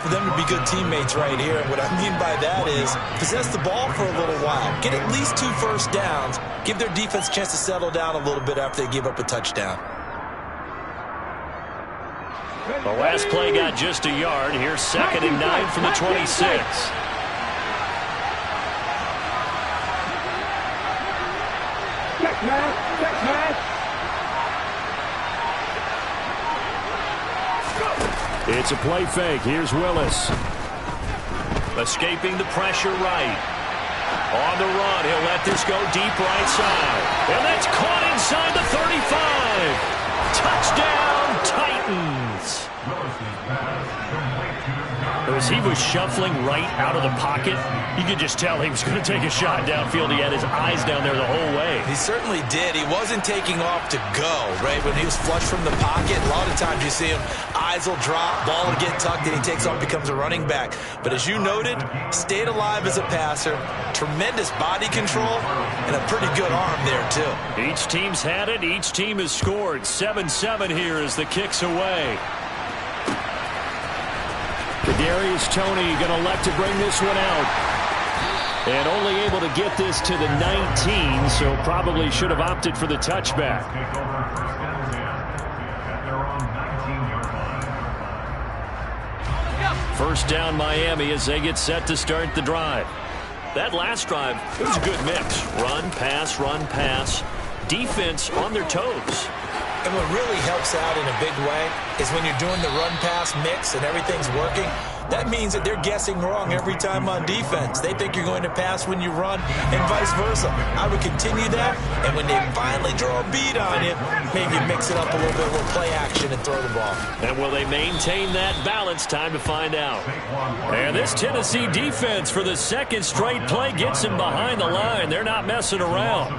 for them to be good teammates right here. And what I mean by that is possess the ball for a little while. Get at least 2 first downs. Give their defense a chance to settle down a little bit after they give up a touchdown. The last play got just a yard. Here's 2nd and 9 from the 26. It's a play fake. Here's Willis. Escaping the pressure right. On the run, he'll let this go deep right side. And that's caught inside the 35. Touchdown, Titans. As he was shuffling right out of the pocket, you could just tell he was going to take a shot downfield. He had his eyes down there the whole way. He certainly did. He wasn't taking off to go, right? When he was flush from the pocket, a lot of times you see him, eyes will drop, ball will get tucked, and he takes off, becomes a running back. But as you noted, stayed alive as a passer, tremendous body control, and a pretty good arm there, too. Each team's had it. Each team has scored. 7-7 here as the kick's away. Kadarius Toney going to elect to bring this one out. And only able to get this to the 19, so probably should have opted for the touchback. First down Miami as they get set to start the drive. That last drive, it was a good mix. Run, pass. Defense on their toes. And what really helps out in a big way is when you're doing the run-pass mix and everything's working, that means that they're guessing wrong every time on defense. They think you're going to pass when you run and vice versa. I would continue that, and when they finally draw a beat on you, maybe mix it up a little bit with play action and throw the ball. And will they maintain that balance? Time to find out. And this Tennessee defense for the 2nd straight play gets him behind the line. They're not messing around.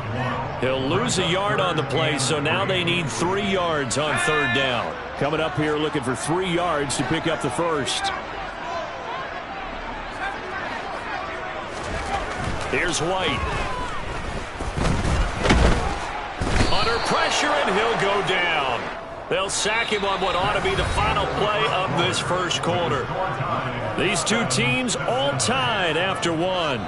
He'll lose a yard on the play, so now they need 3 yards on 3rd down. Coming up here looking for 3 yards to pick up the first. Here's White. Under pressure, and he'll go down. They'll sack him on what ought to be the final play of this first quarter. These two teams all tied after 1.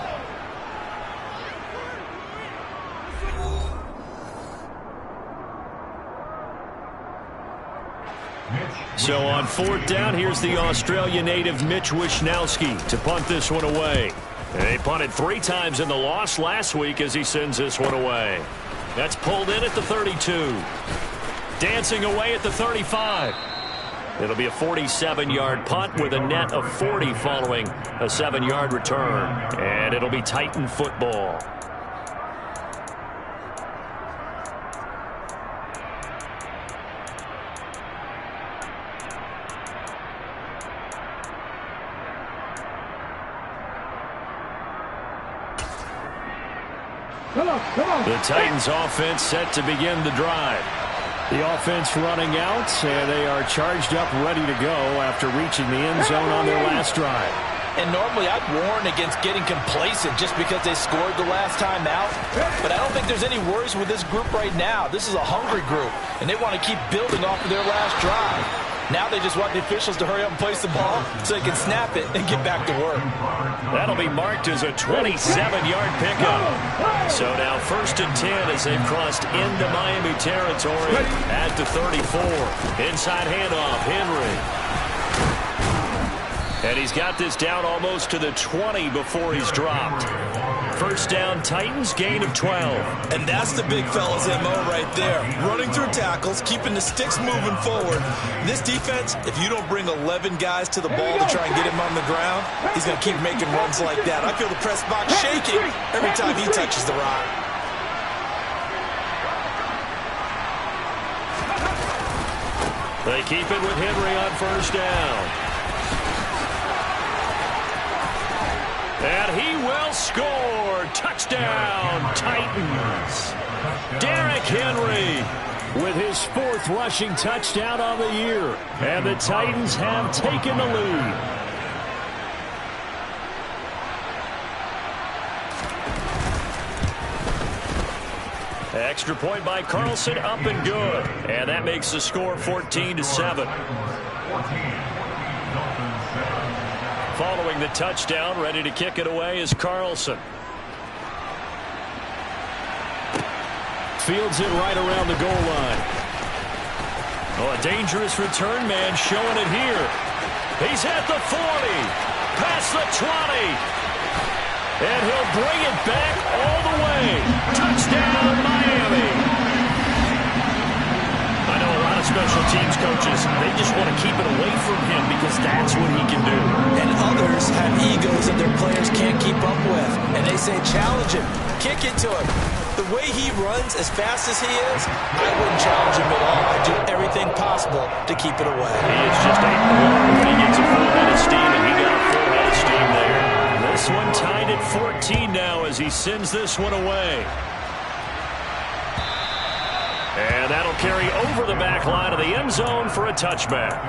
So on 4th down, here's the Australia native Mitch Wishnowsky to punt this one away. They punted 3 times in the loss last week as he sends this one away. That's pulled in at the 32. Dancing away at the 35. It'll be a 47-yard punt with a net of 40 following a 7-yard return. And it'll be Titan football. The Titans offense set to begin the drive. The offense running out, and they are charged up, ready to go after reaching the end zone on their last drive. And normally I'd warn against getting complacent just because they scored the last time out. But I don't think there's any worries with this group right now. This is a hungry group, and they want to keep building off of their last drive. Now they just want the officials to hurry up and place the ball so they can snap it and get back to work. That'll be marked as a 27-yard pickup. So now 1st and 10 as they've crossed into Miami territory at the 34. Inside handoff, Henry. And he's got this down almost to the 20 before he's dropped. First down, Titans, gain of 12. And that's the big fella's MO right there. Running through tackles, keeping the sticks moving forward. This defense, if you don't bring 11 guys to the ball to try and get him on the ground, he's going to keep making runs like that. I feel the press box shaking every time he touches the rock. They keep it with Henry on first down. And he will score. Touchdown, Titans. Derrick Henry with his 4th rushing touchdown on the year. And the Titans have taken the lead. Extra point by Carlson, up and good. And that makes the score 14-7. Following the touchdown, ready to kick it away is Carlson. Fields it right around the goal line. Oh, a dangerous return man showing it here. He's at the 40, past the 20, and he'll bring it back all the way. Touchdown, Miami. I know a lot of special teams coaches, they just want to keep it away from him because that's what he can do. And others have egos that their players can't keep up with. And they say, challenge him, kick it to him. The way he runs as fast as he is, I wouldn't challenge him at all. I'd do everything possible to keep it away. He is just a blower when he gets a full head of steam, and he got a full head of steam there. This one tied at 14 now as he sends this one away. And that'll carry over the back line of the end zone for a touchback.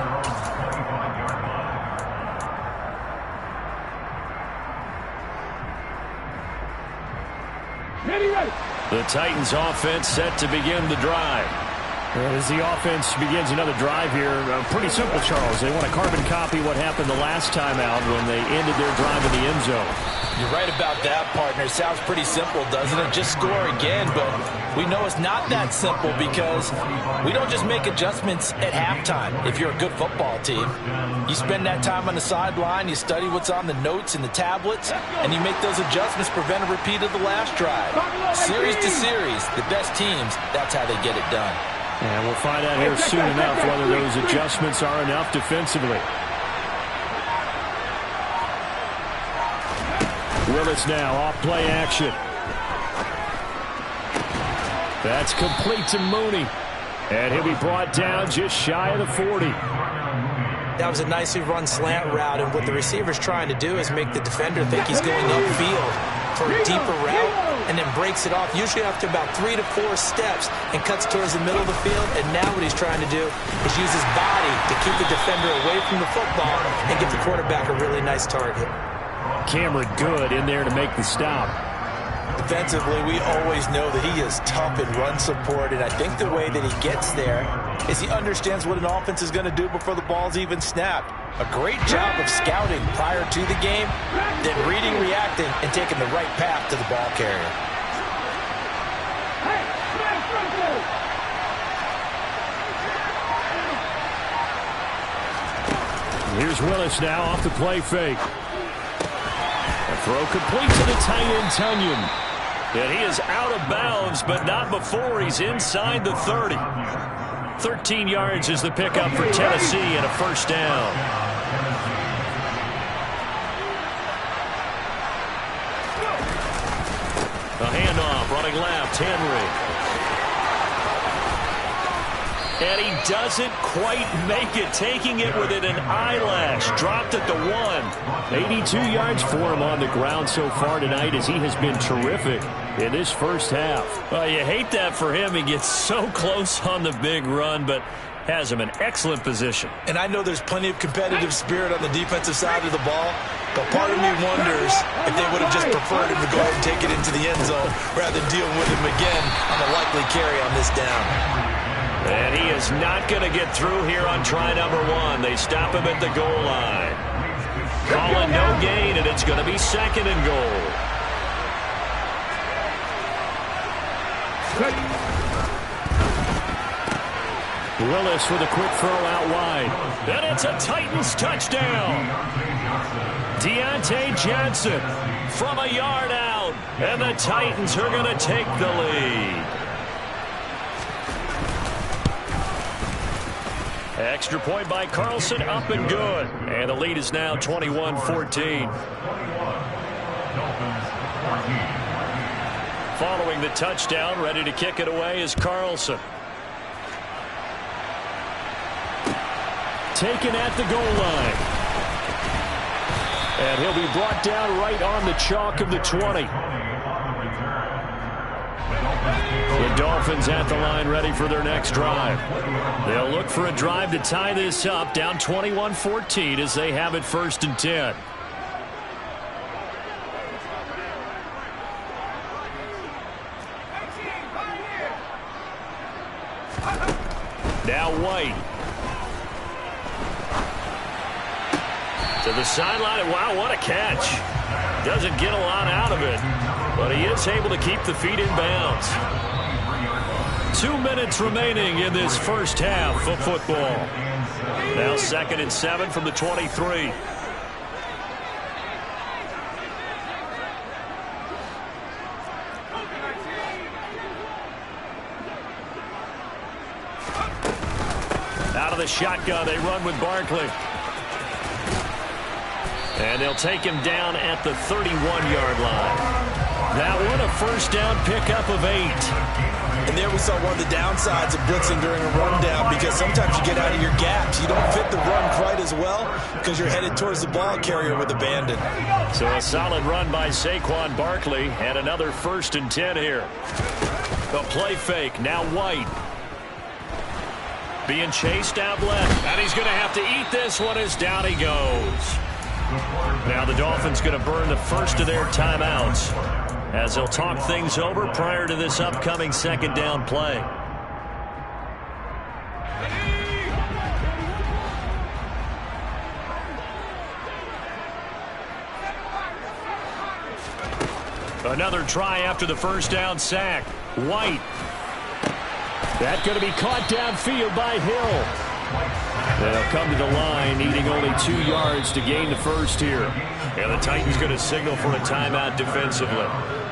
The Titans offense set to begin the drive. As the offense begins another drive here, pretty simple, Charles. They want to carbon copy what happened the last time out when they ended their drive in the end zone. You're right about that, partner. It sounds pretty simple, doesn't it? Just score again, but we know it's not that simple because we don't just make adjustments at halftime if you're a good football team. You spend that time on the sideline, you study what's on the notes and the tablets, and you make those adjustments to prevent a repeat of the last drive. Series to series, the best teams, that's how they get it done. And we'll find out here soon enough whether those adjustments are enough defensively. Willis now off play action. That's complete to Mooney. And he'll be brought down just shy of the 40. That was a nicely run slant route, and what the receiver's trying to do is make the defender think he's going upfield for a deeper route, and then breaks it off, usually after about 3 to 4 steps, and cuts towards the middle of the field. And now what he's trying to do is use his body to keep the defender away from the football and give the quarterback a really nice target. Cameron Good in there to make the stop. Defensively, we always know that he is tough in run support, and I think the way that he gets there is he understands what an offense is going to do before the ball's even snapped. A great job of scouting prior to the game, then reading, reacting, and taking the right path to the ball carrier. Here's Willis now off the play fake. A throw complete to the tight end, Tunyon. And he is out of bounds, but not before he's inside the 30. 13 yards is the pickup for Tennessee and a first down. A handoff, running left, Henry. And he doesn't quite make it, taking it within an eyelash. Dropped at the 1. 82 yards for him on the ground so far tonight as he has been terrific in this first half. Well, you hate that for him. He gets so close on the big run, but has him in excellent position. And I know there's plenty of competitive spirit on the defensive side of the ball, but part of me wonders if they would have just preferred him to go ahead and take it into the end zone rather than deal with him again on the likely carry on this down. And he is not going to get through here on try number 1. They stop him at the goal line. Calling no gain, and it's going to be second and goal. Willis with a quick throw out wide. And it's a Titans touchdown. Deontay Johnson from a yard out. And the Titans are going to take the lead. Extra point by Carlson, up and good. And the lead is now 21-14. Following the touchdown, ready to kick it away is Carlson. Taken at the goal line. And he'll be brought down right on the chalk of the 20. The Dolphins at the line ready for their next drive. They'll look for a drive to tie this up, down 21-14 as they have it 1st and 10. Now White. To the sideline, and wow, what a catch. Doesn't get a lot out of it, but he is able to keep the feet in bounds. 2 minutes remaining in this first half of football. Now 2nd and 7 from the 23. Out of the shotgun, they run with Barkley. And they'll take him down at the 31-yard line. That one a first down pickup of 8. And there we saw one of the downsides of blitzing during a rundown, because sometimes you get out of your gaps. You don't fit the run quite as well because you're headed towards the ball carrier with abandon. So a solid run by Saquon Barkley, and another 1st and 10 here. The play fake, now White. Being chased out left, and he's going to have to eat this one as down he goes. Now the Dolphins going to burn the first of their timeouts as they'll talk things over prior to this upcoming 2nd down play. Another try after the first down sack. White. That's going to be caught downfield by Hill. They'll come to the line, needing only 2 yards to gain the first here. And the Titans going to signal for a timeout defensively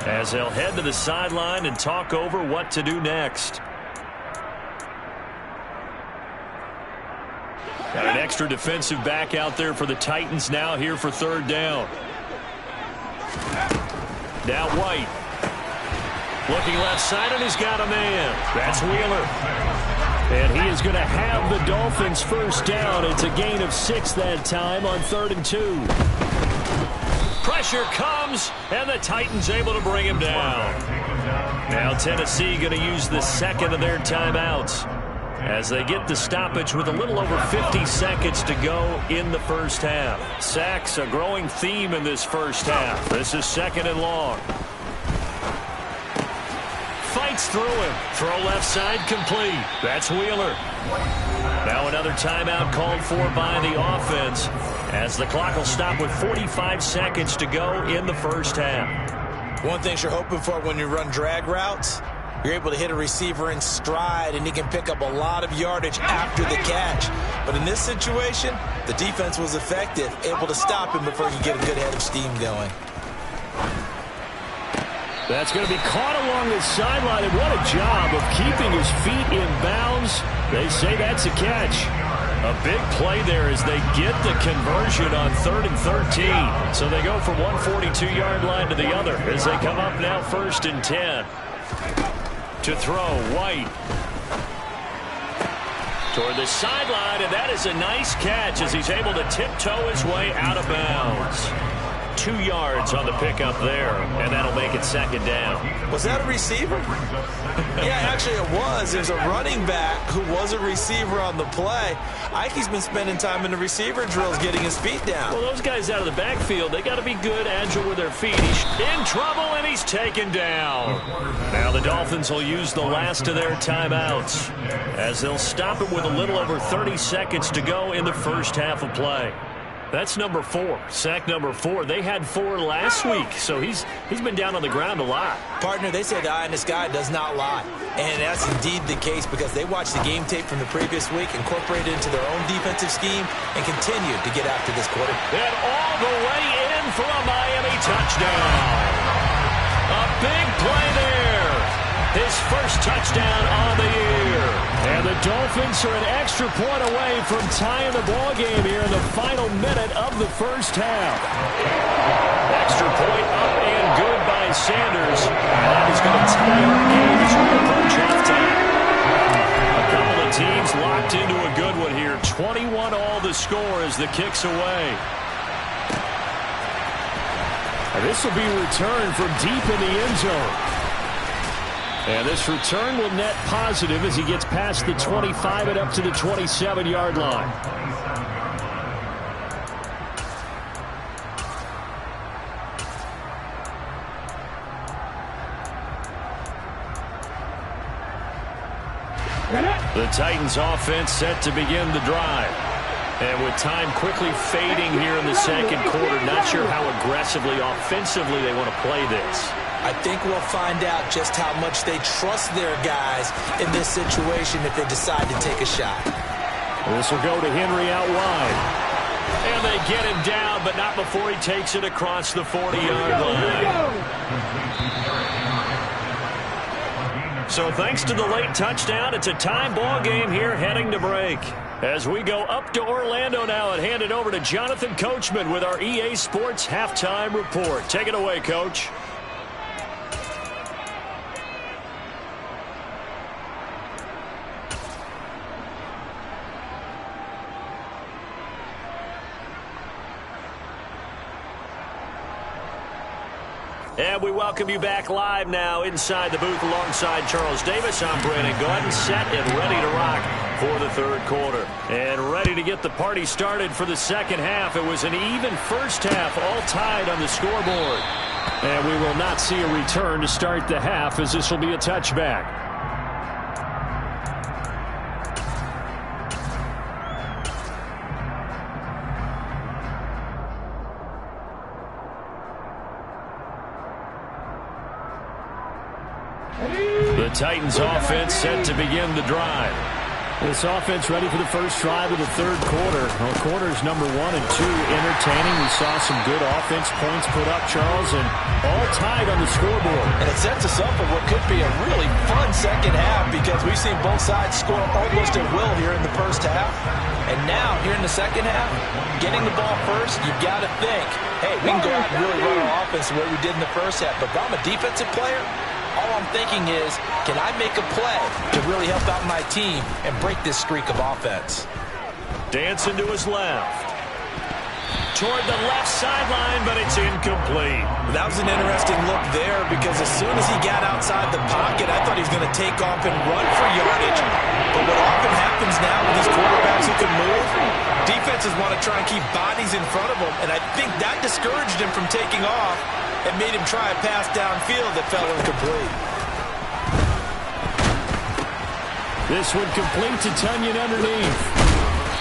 as they'll head to the sideline and talk over what to do next. Got an extra defensive back out there for the Titans now here for 3rd down. Now White. Looking left side, and he's got a man. That's Wheeler. And he is going to have the Dolphins first down. It's a gain of 6 that time on 3rd and 2. Pressure comes, and the Titans able to bring him down. Now Tennessee going to use the 2nd of their timeouts as they get the stoppage with a little over 50 seconds to go in the first half. Sacks, a growing theme in this first half. This is 2nd and long. Fights through him. Throw left side complete. That's Wheeler. Now another timeout called for by the offense as the clock will stop with 45 seconds to go in the first half. One thing you're hoping for when you run drag routes, you're able to hit a receiver in stride, and he can pick up a lot of yardage after the catch. But in this situation, the defense was effective, able to stop him before he could get a good head of steam going. That's going to be caught along the sideline, and what a job of keeping his feet in bounds. They say that's a catch. A big play there as they get the conversion on 3rd and 13. So they go from one 42-yard line to the other as they come up now 1st and 10. To throw, White. Toward the sideline, and that is a nice catch as he's able to tiptoe his way out of bounds. 2 yards on the pickup there, and that'll make it 2nd down. Was that a receiver? Yeah, actually it was. There's a running back who was a receiver on the play. Ike's been spending time in the receiver drills getting his feet down. Well, those guys out of the backfield, they got to be good, agile with their feet. He's in trouble, and he's taken down. Now the Dolphins will use the last of their timeouts as they'll stop it with a little over 30 seconds to go in the first half of play. That's number 4, sack number 4. They had 4 last week, so he's been down on the ground a lot. Partner, they say the eye in the sky does not lie. And that's indeed the case because they watched the game tape from the previous week, incorporated it into their own defensive scheme, and continued to get after this quarter. And all the way in for a Miami touchdown. A big play there. His first touchdown on the year. And the Dolphins are an extra point away from tying the ball game here in the final minute of the first half. Extra point up and good by Sanders. And that is going to tie our game as we approach halftime. A couple of teams locked into a good one here. 21-all the score as the kick's away. And this will be returned from deep in the end zone. And this return will net positive as he gets past the 25 and up to the 27-yard line. The Titans offense set to begin the drive. And with time quickly fading here in the second quarter, not sure how aggressively, offensively they want to play this. I think we'll find out just how much they trust their guys in this situation if they decide to take a shot. This will go to Henry out wide. And they get him down, but not before he takes it across the 40-yard line. So thanks to the late touchdown, it's a time ball game here heading to break. As we go up to Orlando now and hand it over to Jonathan Coachman with our EA Sports Halftime Report. Take it away, Coach. And we welcome you back live now inside the booth alongside Charles Davis. I'm Brandon Gaudin, set and ready to rock for the third quarter. And ready to get the party started for the second half. It was an even first half, all tied on the scoreboard. And we will not see a return to start the half, as this will be a touchback. The Titans offense set to begin the drive. This offense ready for the first drive of the third quarter. Well, quarters number 1 and 2 entertaining. We saw some good offense points put up, Charles, and all tied on the scoreboard. And it sets us up for what could be a really fun second half because we've seen both sides score almost at will here in the first half. And now, here in the second half, getting the ball first, you've got to think, hey, we can go out and really run our offense the way we did in the first half. But if I'm a defensive player, all I'm thinking is, can I make a play to really help out my team and break this streak of offense? Dancing to his left. Toward the left sideline, but it's incomplete. That was an interesting look there because as soon as he got outside the pocket, I thought he was going to take off and run for yardage. But what often happens now with these quarterbacks who can move, defenses want to try and keep bodies in front of them, and I think that discouraged him from taking off and made him try a pass downfield that fell incomplete. This one complete to Tunyon underneath.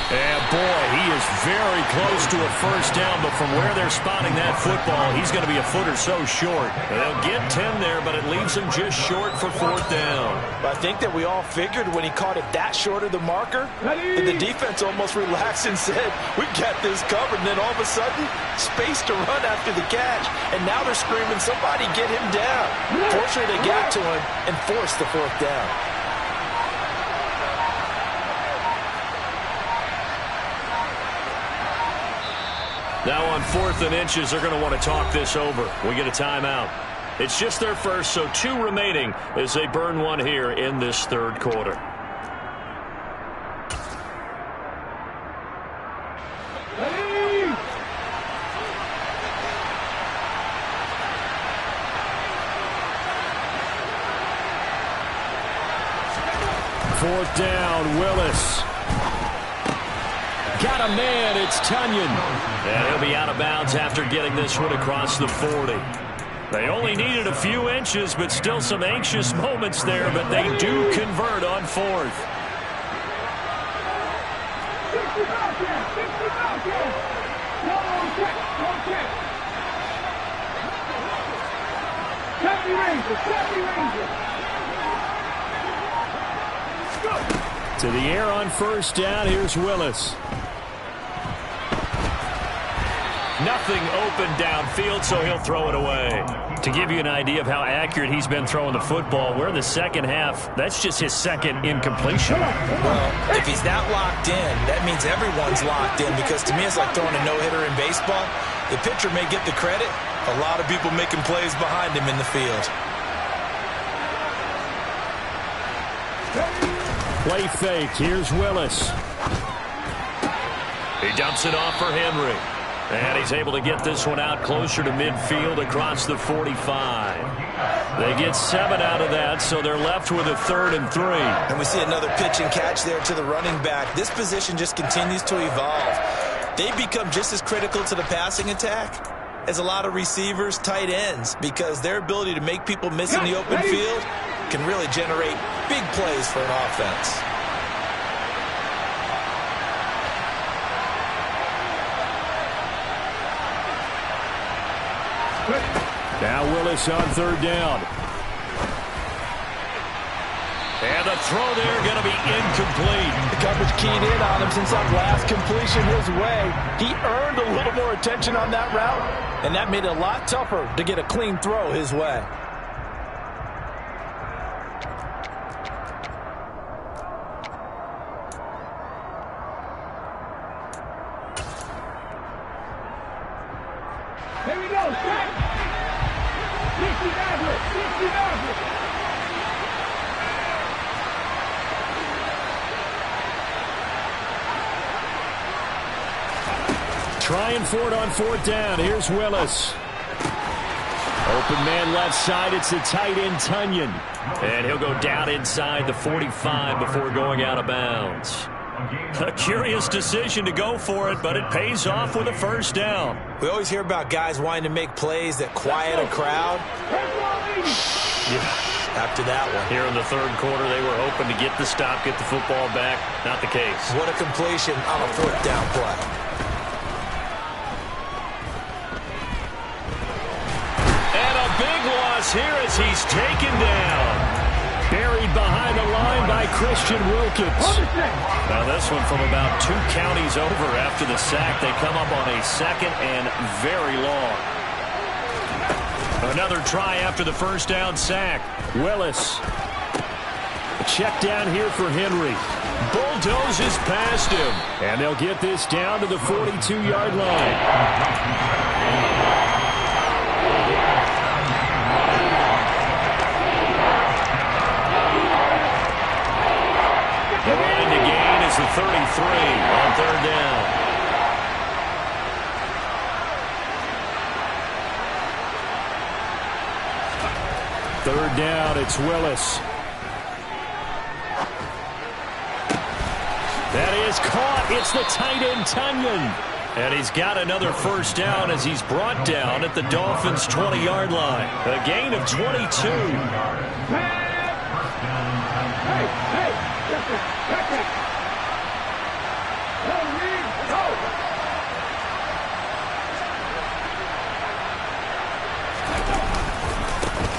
And boy, he is very close to a first down, but from where they're spotting that football, he's going to be a foot or so short. They'll get 10 there, but it leaves him just short for fourth down. I think that we all figured when he caught it that short of the marker, that the defense almost relaxed and said, we've got this covered. And then all of a sudden, space to run after the catch. And now they're screaming, somebody get him down. Fortunately, they got to him and forced the fourth down. Now on 4th and inches, they're going to want to talk this over. We get a timeout. It's just their first, so 2 remaining as they burn one here in this third quarter. Fourth down, Willis. Got a man, it's Tunyon. And he'll be out of bounds after getting this one across the 40. They only needed a few inches, but still some anxious moments there, but they do convert on 4th. To the air on first down, here's Willis. Nothing open downfield, so he'll throw it away. To give you an idea of how accurate he's been throwing the football, we're in the second half. That's just his second incompletion. Well, if he's that locked in, that means everyone's locked in because to me it's like throwing a no-hitter in baseball. The pitcher may get the credit. A lot of people making plays behind him in the field. Play fake. Here's Willis. He dumps it off for Henry. And he's able to get this one out closer to midfield across the 45. They get 7 out of that, so they're left with a 3rd and 3. And we see another pitch and catch there to the running back. This position just continues to evolve. They become just as critical to the passing attack as a lot of receivers, tight ends, because their ability to make people miss in the open field can really generate big plays for an offense. Now Willis on third down. And the throw there going to be incomplete. The coverage keyed in on him since that last completion his way. He earned a little more attention on that route, and that made it a lot tougher to get a clean throw his way. Here we go, strike! 60-90. Trying for it on fourth down. Here's Willis. Open man left side. It's the tight end, Tunyon. And he'll go down inside the 45 before going out of bounds. A curious decision to go for it, but it pays off with a first down. We always hear about guys wanting to make plays that quiet a crowd. After that one. Here in the third quarter, they were hoping to get the stop, get the football back. Not the case. What a completion on a fourth down play. Here as he's taken down. Buried behind the line by Christian Wilkins. Now this one from about 2 counties over after the sack. They come up on a second and very long. Another try after the first down sack. Willis. A check down here for Henry. Bulldozes past him. And they'll get this down to the 42-yard line. The line to gain is the 33 on third down. Third down, it's Willis. That is caught. It's the tight end, Tunyon. And he's got another first down as he's brought down at the Dolphins' 20-yard line. A gain of 22.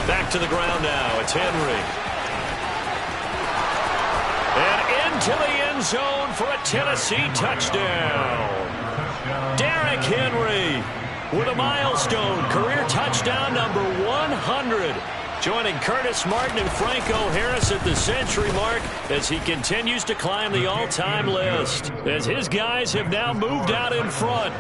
Back to the ground now. It's Henry. And into the end zone for a Tennessee touchdown. Derrick Henry with a milestone career touchdown number 100. Joining Curtis Martin and Franco Harris at the century mark as he continues to climb the all-time list. As his guys have now moved out in front.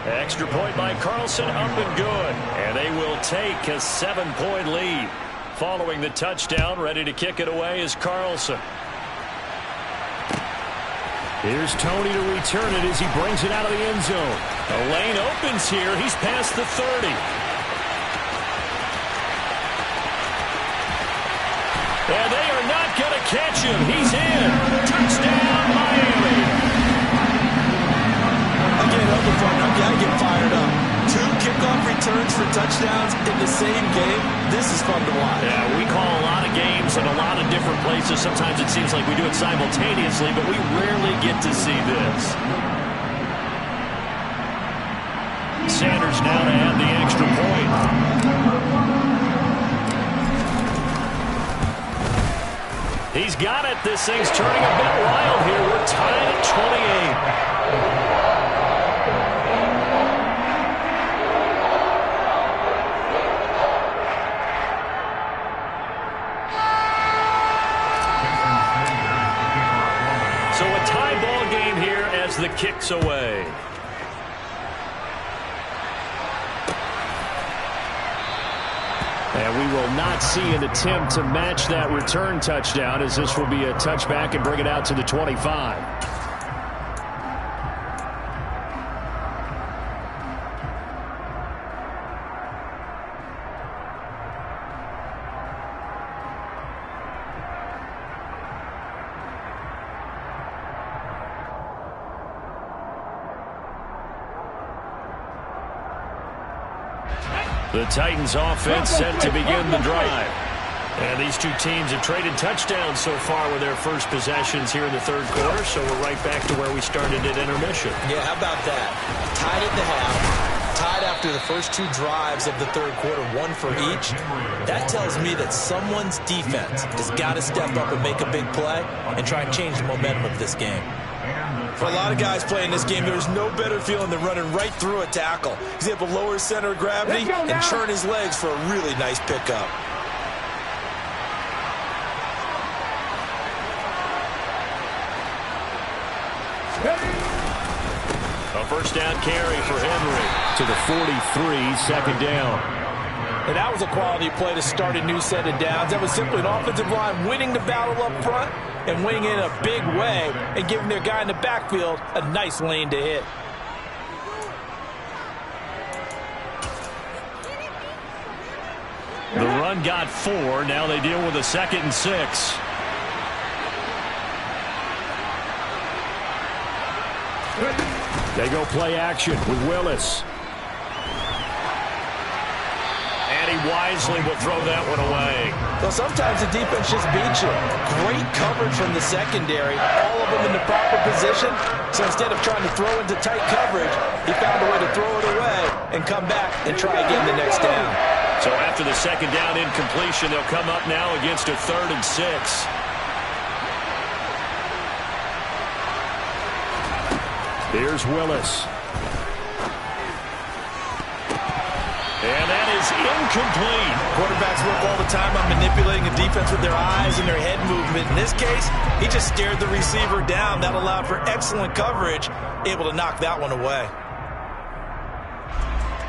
Extra point by Carlson, up and good. And they will take a 7-point lead. Following the touchdown, ready to kick it away is Carlson. Here's Tony to return it as he brings it out of the end zone. The lane opens here. He's past the 30. And they are not going to catch him. He's in. Touchdown, Miami. Again, on the front, I get fired up. 2 kickoff returns for touchdowns in the same game. This is fun to watch. Yeah, we call a lot of games in a lot of different places. Sometimes it seems like we do it simultaneously, but we rarely get to see this. Sanders now to add the extra point. He's got it. This thing's turning a bit wild here. We're tied at 28. So a tie ball game here as the kick's away. And we will not see an attempt to match that return touchdown, as this will be a touchback and bring it out to the 25. The Titans offense set to begin the drive. And these two teams have traded touchdowns so far with their first possessions here in the third quarter, so we're right back to where we started at intermission. Yeah, how about that? Tied at the half, tied after the first 2 drives of the third quarter, 1 for each. That tells me that someone's defense has got to step up and make a big play and try and change the momentum of this game. For a lot of guys playing this game, there's no better feeling than running right through a tackle. He's able to lower his center of gravity and churn his legs for a really nice pickup. A first down carry for Henry to the 43, second down. And that was a quality play to start a new set of downs. That was simply an offensive line winning the battle up front and winning it in a big way and giving their guy in the backfield a nice lane to hit. The run got 4. Now they deal with a 2nd and 6. They go play action with Willis. And he wisely will throw that one away. Well, sometimes the defense just beats you. Great coverage from the secondary, all of them in the proper position. So instead of trying to throw into tight coverage, he found a way to throw it away and come back and try again the next down. So after the second down incompletion, they'll come up now against a 3rd and 6. Here's Willis. And that is incomplete. Quarterbacks work all the time on manipulating a defense with their eyes and their head movement. In this case, he just stared the receiver down. That allowed for excellent coverage, able to knock that one away.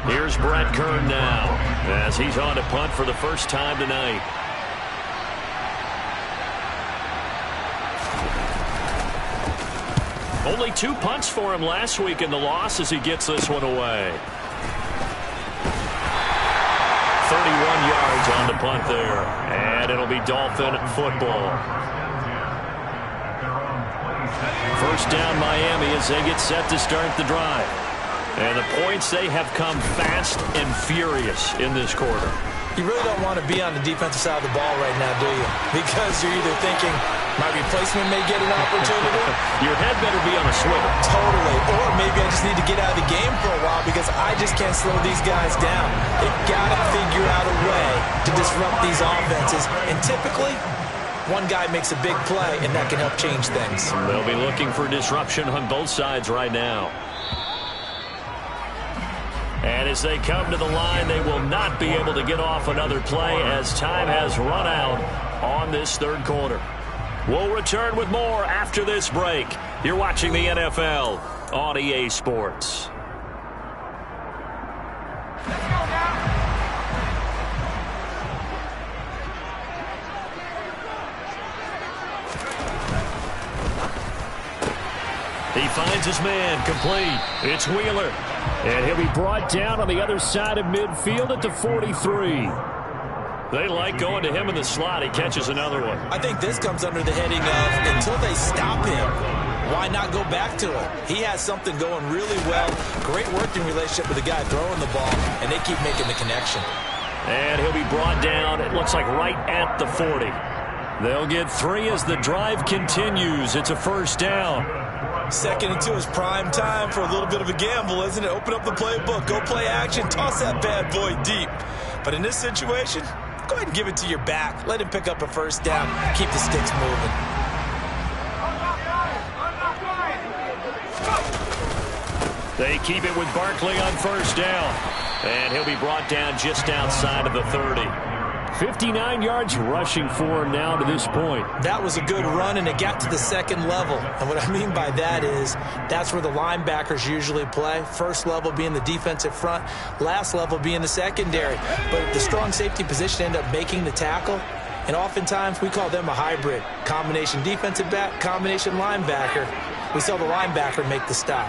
Here's Brett Kern now as he's on to punt for the first time tonight. Only 2 punts for him last week in the loss as he gets this one away. 31 yards on the punt there. And it'll be Dolphin football. First down Miami as they get set to start the drive. And the points, they have come fast and furious in this quarter. You really don't want to be on the defensive side of the ball right now, do you? Because you're either thinking, my replacement may get an opportunity. Your head better be on a swivel. Totally. Or maybe I just need to get out of the game for a while because I just can't slow these guys down. They've got to figure out a way to disrupt these offenses. And typically, one guy makes a big play, and that can help change things. They'll be looking for disruption on both sides right now. And as they come to the line, they will not be able to get off another play as time has run out on this third quarter. We'll return with more after this break. You're watching the NFL on EA Sports. He finds his man, complete. It's Wheeler. And he'll be brought down on the other side of midfield at the 43. They like going to him in the slot. He catches another one. I think this comes under the heading of until they stop him, why not go back to him? He has something going really well. Great working relationship with the guy throwing the ball, and they keep making the connection. And he'll be brought down, it looks like right at the 40. They'll get 3 as the drive continues. It's a first down. 2nd and 2 is prime time for a little bit of a gamble, isn't it? Open up the playbook, go play action, toss that bad boy deep. But in this situation, go ahead and give it to your back. Let him pick up a first down. Keep the sticks moving. They keep it with Barkley on first down. And he'll be brought down just outside of the 30. 59 yards rushing for him now to this point. That was a good run, and it got to the 2nd level. And what I mean by that is that's where the linebackers usually play. First level being the defensive front, last level being the secondary. But the strong safety position ended up making the tackle, and oftentimes we call them a hybrid. Combination defensive back, combination linebacker. We saw the linebacker make the stop.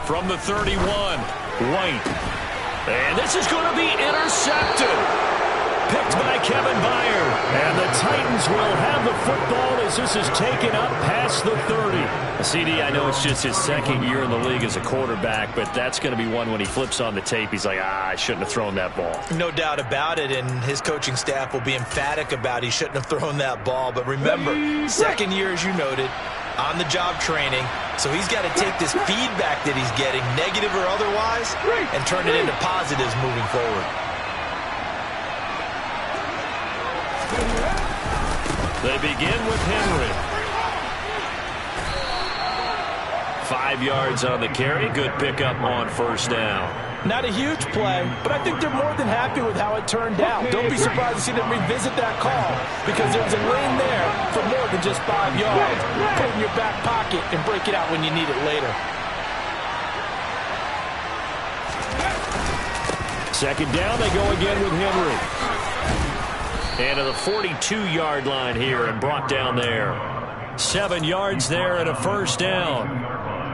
From the 31. White. And this is going to be intercepted. Picked by Kevin Byard. And the Titans will have the football as this is taken up past the 30. CD, I know it's just his 2nd year in the league as a quarterback, but that's going to be one when he flips on the tape. He's like, I shouldn't have thrown that ball. No doubt about it, and his coaching staff will be emphatic about he shouldn't have thrown that ball. But remember, 2nd year, as you noted, on-the-job training, so he's got to take this feedback that he's getting, negative or otherwise, and turn it into positives moving forward. They begin with Henry. 5 yards on the carry. Good pickup on first down. Not a huge play, but I think they're more than happy with how it turned out. Don't be surprised to see them revisit that call because there's a lane there for more than just 5 yards. Put it in your back pocket and break it out when you need it later. Second down, they go again with Henry. And to the 42-yard line here and brought down there. 7 yards there and a first down.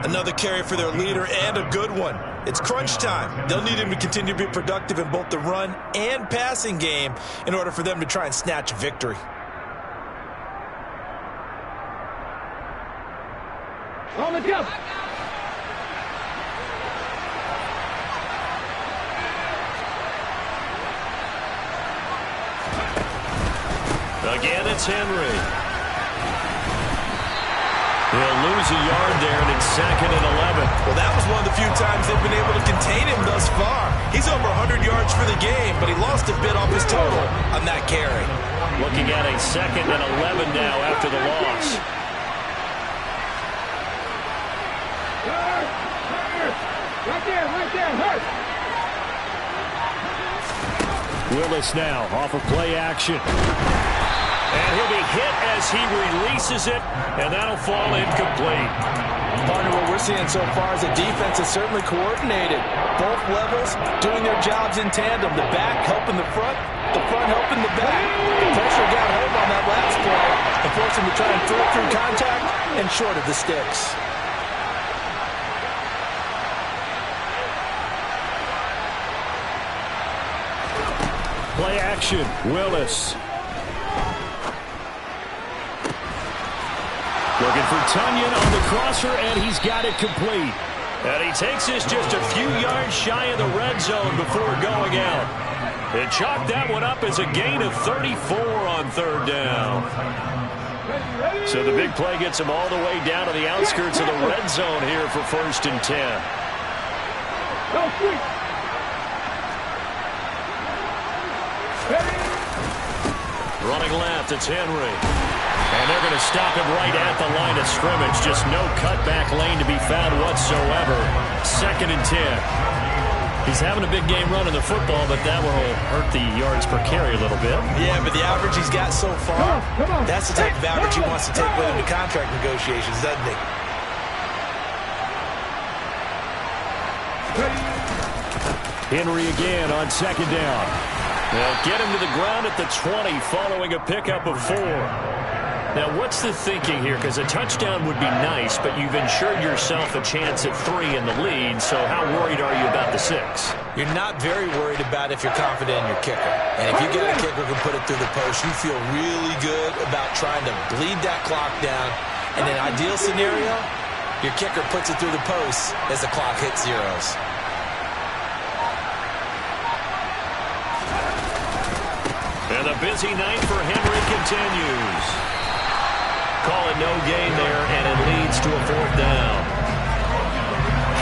Another carry for their leader and a good one. It's crunch time. They'll need him to continue to be productive in both the run and passing game in order for them to try and snatch a victory. On the jump. Again, it's Henry. He'll lose a yard there, and it's 2nd and 11. Well, that was one of the few times they've been able to contain him thus far. He's over 100 yards for the game, but he lost a bit off his total on that carry. Looking at a 2nd and 11 now after the loss. Right there, hurt. Willis now off of play action. And he'll be hit as he releases it, and that'll fall incomplete. Partner, what we're seeing so far is the defense is certainly coordinated. Both levels doing their jobs in tandem. The back helping the front helping the back. The pressure got home on that last play and forced him to try and throw through contact and short of the sticks. Play action, Willis. Looking for Tunyon on the crosser, and he's got it complete. And he takes this just a few yards shy of the red zone before going out. And chalked that one up as a gain of 34 on third down. So the big play gets him all the way down to the outskirts of the red zone here for 1st and 10. Running left, it's Henry. And they're going to stop him right at the line of scrimmage. Just no cutback lane to be found whatsoever. 2nd and 10. He's having a big game running the football, but that will hurt the yards per carry a little bit. Yeah, but the average he's got so far, that's the type of average he wants to take with him to contract negotiations, doesn't he? Henry again on 2nd down. They'll get him to the ground at the 20 following a pickup of 4. Now, what's the thinking here? Because a touchdown would be nice, but you've ensured yourself a chance at 3 in the lead, so how worried are you about the 6? You're not very worried about if you're confident in your kicker. And if you get a kicker who can put it through the post, you feel really good about trying to bleed that clock down. In an ideal scenario, your kicker puts it through the post as the clock hits zeros. And the busy night for Henry continues. Call it no gain there, and it leads to a 4th down.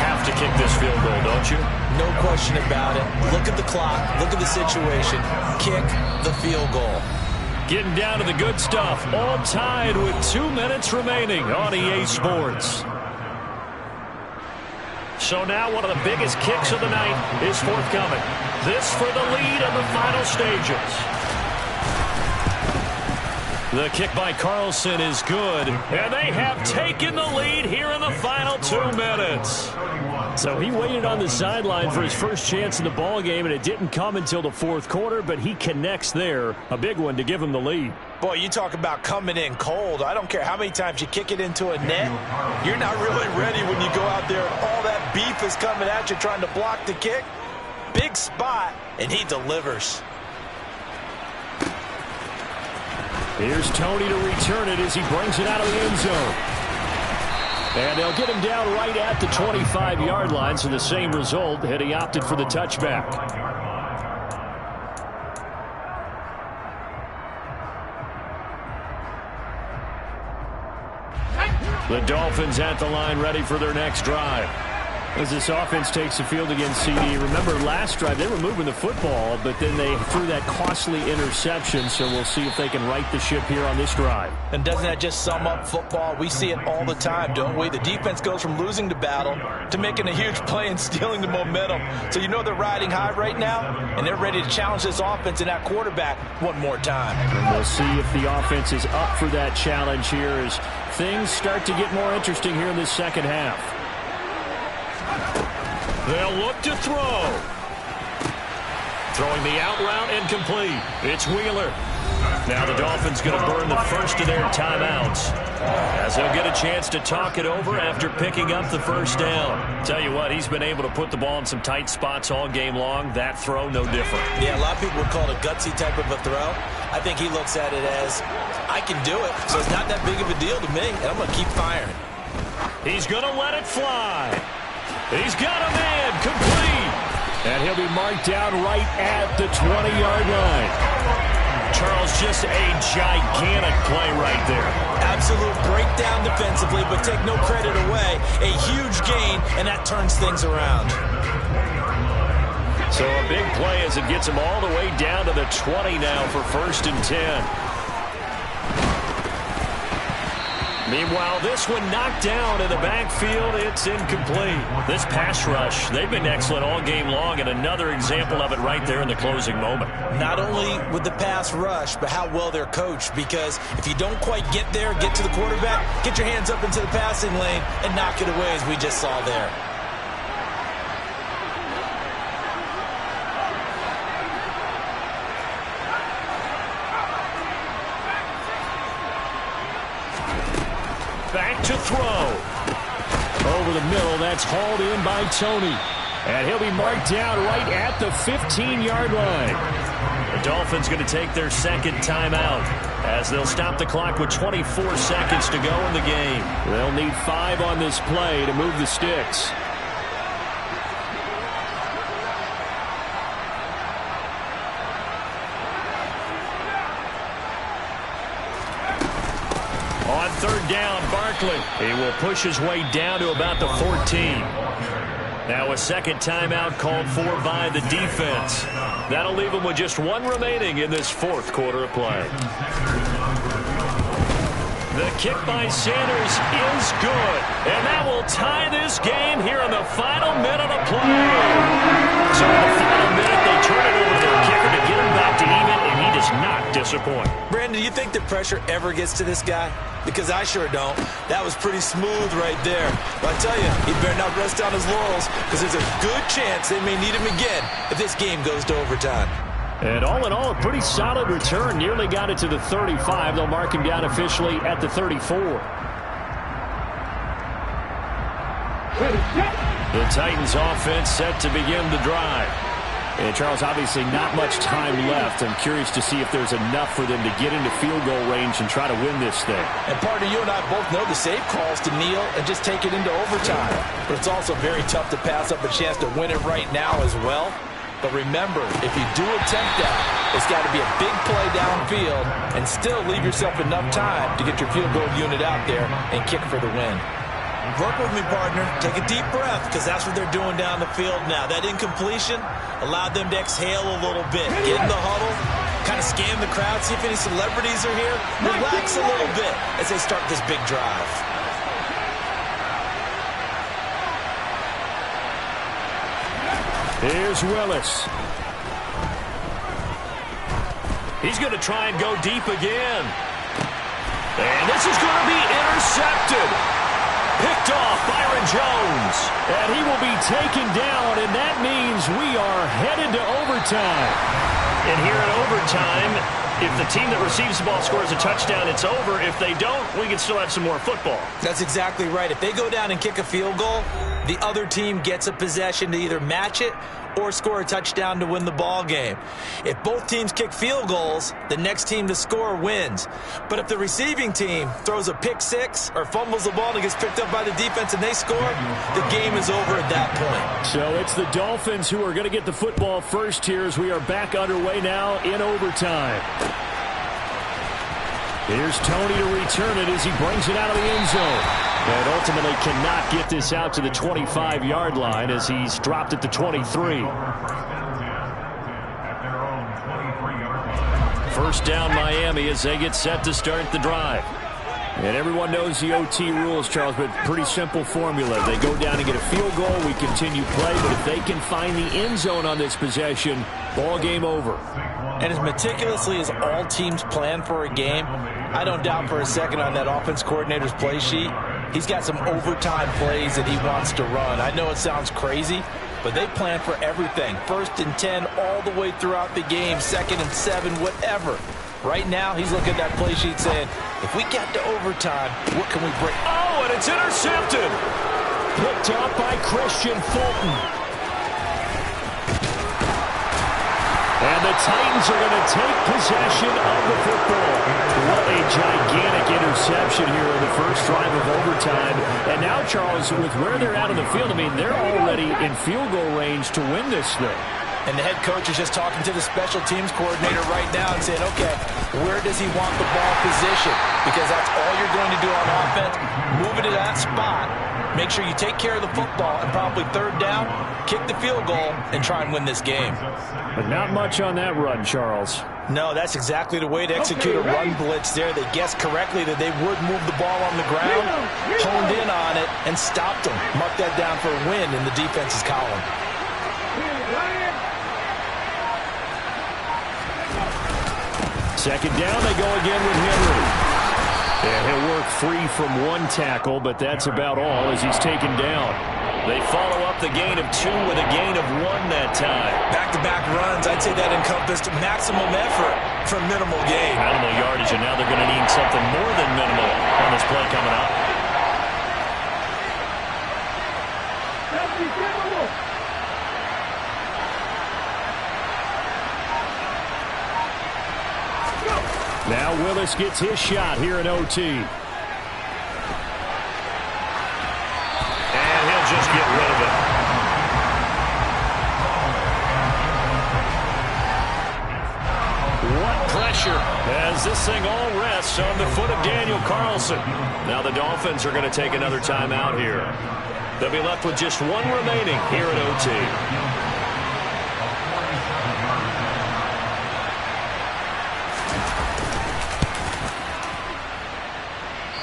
Have to kick this field goal, don't you? No question about it. Look at the clock. Look at the situation. Kick the field goal. Getting down to the good stuff. All tied with 2 minutes remaining on EA Sports. So now one of the biggest kicks of the night is forthcoming. This for the lead in the final stages. The kick by Carlson is good, and they have taken the lead here in the final 2 minutes. So he waited on the sideline for his first chance in the ball game, and it didn't come until the 4th quarter, but he connects there. A big one to give him the lead. Boy, you talk about coming in cold. I don't care how many times you kick it into a net. You're not really ready when you go out there and all that beef is coming at you trying to block the kick. Big spot, and he delivers. Here's Tony to return it as he brings it out of the end zone. And they'll get him down right at the 25-yard line, so the same result had he opted for the touchback. The Dolphins at the line ready for their next drive. As this offense takes the field against CD, remember last drive they were moving the football, but then they threw that costly interception, so we'll see if they can right the ship here on this drive. And doesn't that just sum up football? We see it all the time, don't we? The defense goes from losing the battle to making a huge play and stealing the momentum. So you know they're riding high right now, and they're ready to challenge this offense and that quarterback one more time. And we'll see if the offense is up for that challenge here as things start to get more interesting here in this second half. They'll look to throw. Throwing the out route and complete. It's Wheeler. Now the Dolphins going to burn the first of their timeouts as they'll get a chance to talk it over after picking up the first down. Tell you what, he's been able to put the ball in some tight spots all game long. That throw, no different. Yeah, a lot of people would call it a gutsy type of a throw. I think he looks at it as, I can do it, so it's not that big of a deal to me, and I'm going to keep firing. He's going to let it fly. He's got a man, complete. And he'll be marked down right at the 20-yard line. Charles, just a gigantic play right there. Absolute breakdown defensively, but take no credit away. A huge gain, and that turns things around. So a big play as it gets him all the way down to the 20 now for 1st and 10. Meanwhile, this one knocked down in the backfield. It's incomplete. This pass rush, they've been excellent all game long, and another example of it right there in the closing moment. Not only with the pass rush, but how well they're coached, because if you don't quite get there, get to the quarterback, get your hands up into the passing lane and knock it away as we just saw there. Back to throw. Over the middle, that's hauled in by Tony. And he'll be marked down right at the 15-yard line. The Dolphins going to take their second timeout as they'll stop the clock with 24 seconds to go in the game. They'll need 5 on this play to move the sticks. On 3rd down, Barkley. He will push his way down to about the 14. Now a second timeout called for by the defense. That'll leave him with just 1 remaining in this 4th quarter of play. The kick by Sanders is good. And that will tie this game here in the final minute of play. So in the final minute, they turn it over to their kicker to get him back to even, and he does not disappoint. Brandon, do you think the pressure ever gets to this guy? Because I sure don't. That was pretty smooth right there. But I tell you, he better not rest on his laurels, because there's a good chance they may need him again if this game goes to overtime. And all in all, a pretty solid return. Nearly got it to the 35. They'll mark him down officially at the 34. The Titans offense set to begin the drive. And Charles, obviously not much time left. I'm curious to see if there's enough for them to get into field goal range and try to win this thing. And partner, you and I both know the safe calls to kneel and just take it into overtime. But it's also very tough to pass up a chance to win it right now as well. But remember, if you do attempt that, it's got to be a big play downfield and still leave yourself enough time to get your field goal unit out there and kick for the win. Work with me, partner. Take a deep breath, because that's what they're doing down the field now. That incompletion allowed them to exhale a little bit. Get in the huddle, kind of scan the crowd, see if any celebrities are here. Relax a little bit as they start this big drive. Here's Willis. He's going to try and go deep again. And this is going to be intercepted. Picked off Byron Jones. And he will be taken down, and that means we are headed to overtime. And here in overtime, if the team that receives the ball scores a touchdown, it's over. If they don't, we can still have some more football. That's exactly right. If they go down and kick a field goal, the other team gets a possession to either match it or score a touchdown to win the ball game. If both teams kick field goals, the next team to score wins. But if the receiving team throws a pick six or fumbles the ball and gets picked up by the defense and they score, the game is over at that point. So it's the Dolphins who are going to get the football first here as we are back underway now in overtime. Here's Tony to return it as he brings it out of the end zone. And ultimately cannot get this out to the 25-yard line as he's dropped at the 23. First down Miami as they get set to start the drive. And everyone knows the OT rules, Charles, but pretty simple formula. They go down and get a field goal, we continue play, but if they can find the end zone on this possession, ball game over. And as meticulously as all teams plan for a game, I don't doubt for a second on that offense coordinator's play sheet, he's got some overtime plays that he wants to run. I know it sounds crazy, but they plan for everything. 1st and 10 all the way throughout the game, 2nd and 7, whatever. Right now, he's looking at that play sheet saying, if we get to overtime, what can we break? Oh, and it's intercepted. Picked up by Christian Fulton. And the Titans are going to take possession of the football. What a gigantic interception here in the first drive of overtime. And now, Charles, with where they're out on the field, I mean, they're already in field goal range to win this thing. And the head coach is just talking to the special teams coordinator right now and saying, okay, where does he want the ball positioned? Because that's all you're going to do on offense. Move it to that spot. Make sure you take care of the football and probably 3rd down, kick the field goal, and try and win this game. But not much on that run, Charles. No, that's exactly the way to execute a run blitz there. They guessed correctly that they would move the ball on the ground, honed in on it, and stopped them. Mark that down for a win in the defense's column. Second down, they go again with Henry. And he'll work free from one tackle, but that's about all as he's taken down. They follow up the gain of 2 with a gain of 1 that time. Back-to-back runs, I'd say that encompassed maximum effort for minimal gain. Minimal yardage, and now they're going to need something more than minimal on this play coming up. Now Willis gets his shot here in OT. And he'll just get rid of it. What pressure as this thing all rests on the foot of Daniel Carlson. Now the Dolphins are going to take another timeout here. They'll be left with just 1 remaining here at OT.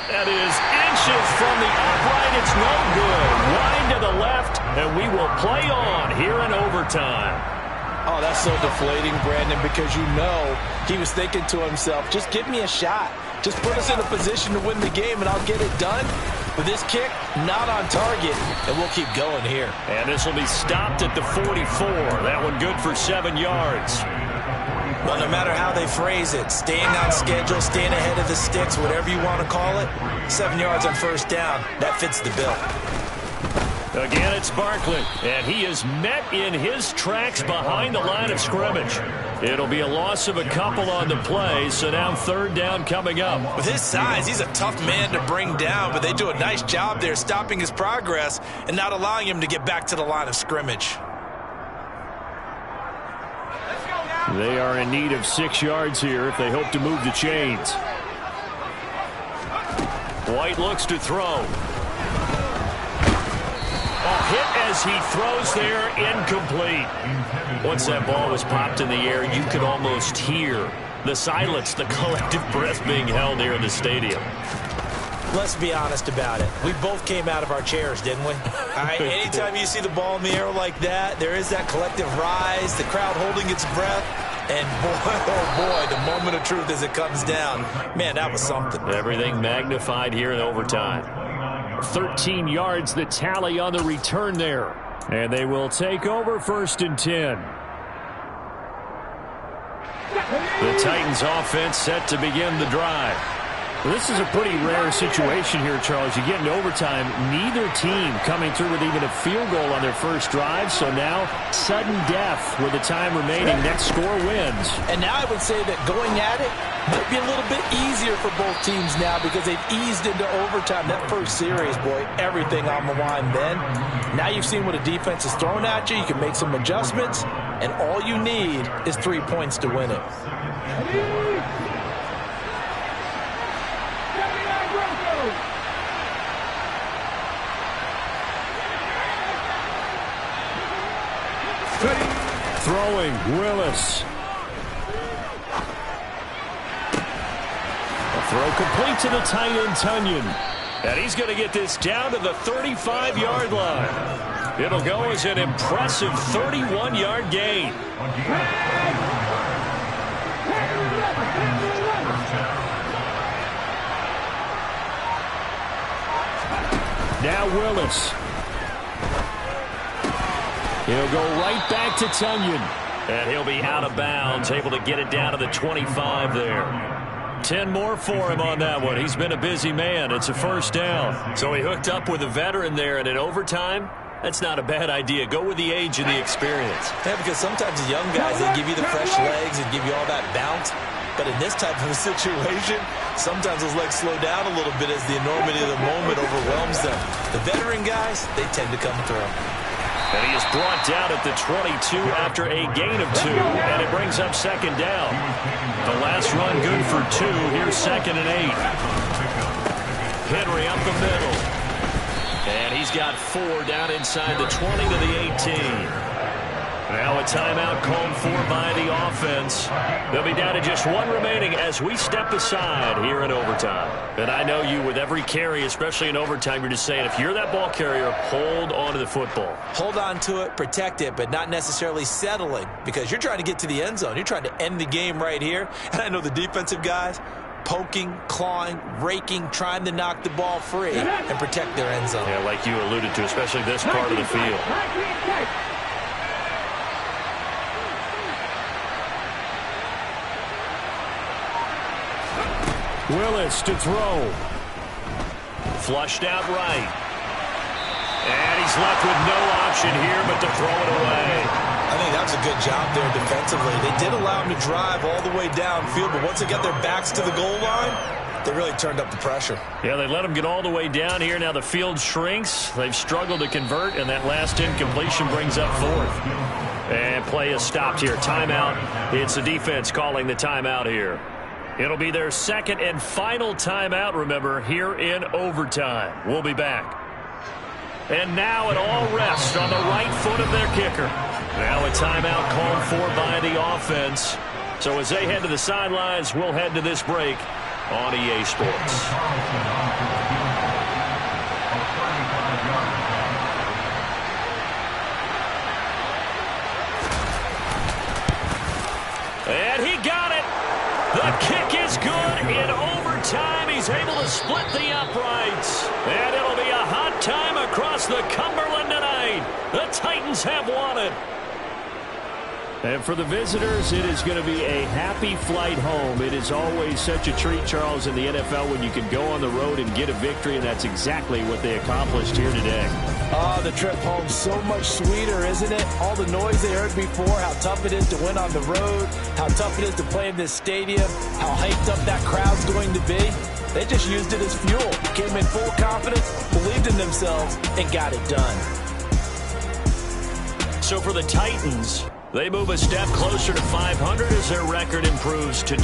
That is inches from the upright. It's no good. Wide to the left, and we will play on here in overtime. Oh, that's so deflating, Brandon, because you know he was thinking to himself, just give me a shot. Just put us in a position to win the game, and I'll get it done. But this kick, not on target, and we'll keep going here. And this will be stopped at the 44. That one good for 7 yards. Well, no matter how they phrase it, staying on schedule, staying ahead of the sticks, whatever you want to call it, 7 yards on 1st down, that fits the bill. Again, it's Barkley, and he is met in his tracks behind the line of scrimmage. It'll be a loss of a couple on the play, so now 3rd down coming up. With his size, he's a tough man to bring down, but they do a nice job there stopping his progress and not allowing him to get back to the line of scrimmage. They are in need of 6 yards here if they hope to move the chains. White looks to throw. A hit as he throws there, incomplete. Once that ball was popped in the air, you could almost hear the silence, the collective breath being held here in the stadium. Let's be honest about it. We both came out of our chairs, didn't we? All right, anytime you see the ball in the air like that, there is that collective rise, the crowd holding its breath, and boy, oh boy, the moment of truth as it comes down. Man, that was something. Everything magnified here in overtime. 13 yards, the tally on the return there. And they will take over 1st and 10. The Titans offense set to begin the drive. Well, this is a pretty rare situation here, Charles. You get into overtime, neither team coming through with even a field goal on their first drive. So now, sudden death with the time remaining. Next score wins. And now I would say that going at it might be a little bit easier for both teams now because they've eased into overtime. That first series, boy, everything on the line then. Now you've seen what a defense is throwing at you. You can make some adjustments, and all you need is 3 points to win it. Throwing, Willis. A throw complete to the tight end, Tunyon. And he's going to get this down to the 35-yard line. It'll go as an impressive 31-yard gain. Now Willis. He'll go right back to Tunyon. And he'll be out of bounds, able to get it down to the 25 there. 10 more for him on that one. He's been a busy man. It's a first down. So he hooked up with a veteran there, and in overtime, that's not a bad idea. Go with the age and the experience. Yeah, because sometimes the young guys, they give you the fresh legs and give you all that bounce. But in this type of a situation, sometimes those legs slow down a little bit as the enormity of the moment overwhelms them. The veteran guys, they tend to come through. And he is brought down at the 22 after a gain of 2, and it brings up second down. The last run good for 2. Here's 2nd and 8. Henry up the middle. And he's got 4 down inside the 20 to the 18. Now a timeout called for by the offense. They'll be down to just 1 remaining as we step aside here in overtime. And I know you, with every carry, especially in overtime, you're just saying, if you're that ball carrier, hold on to the football. Hold on to it, protect it, but not necessarily settling, because you're trying to get to the end zone. You're trying to end the game right here. And I know the defensive guys, poking, clawing, raking, trying to knock the ball free and protect their end zone. Yeah, like you alluded to, especially this part of the field. Willis to throw. Flushed out right. And he's left with no option here but to throw it away. I think that was a good job there defensively. They did allow him to drive all the way downfield, but once they got their backs to the goal line, they really turned up the pressure. Yeah, they let him get all the way down here. Now the field shrinks. They've struggled to convert, and that last incompletion brings up 4th. And play is stopped here. Timeout. It's the defense calling the timeout here. It'll be their 2nd and final timeout, remember, here in overtime. We'll be back. And now it all rests on the right foot of their kicker. Now a timeout called for by the offense. So as they head to the sidelines, we'll head to this break on EA Sports. And he got it. The kick is good in overtime. He's able to split the uprights. And it'll be a hot time across the Cumberland tonight. The Titans have won it. And for the visitors, it is going to be a happy flight home. It is always such a treat, Charles, in the NFL when you can go on the road and get a victory, and that's exactly what they accomplished here today. Oh, the trip home so much sweeter, isn't it? All the noise they heard before, how tough it is to win on the road, how tough it is to play in this stadium, how hyped up that crowd's going to be. They just used it as fuel. Came in full confidence, believed in themselves, and got it done. So for the Titans, they move a step closer to 500 as their record improves to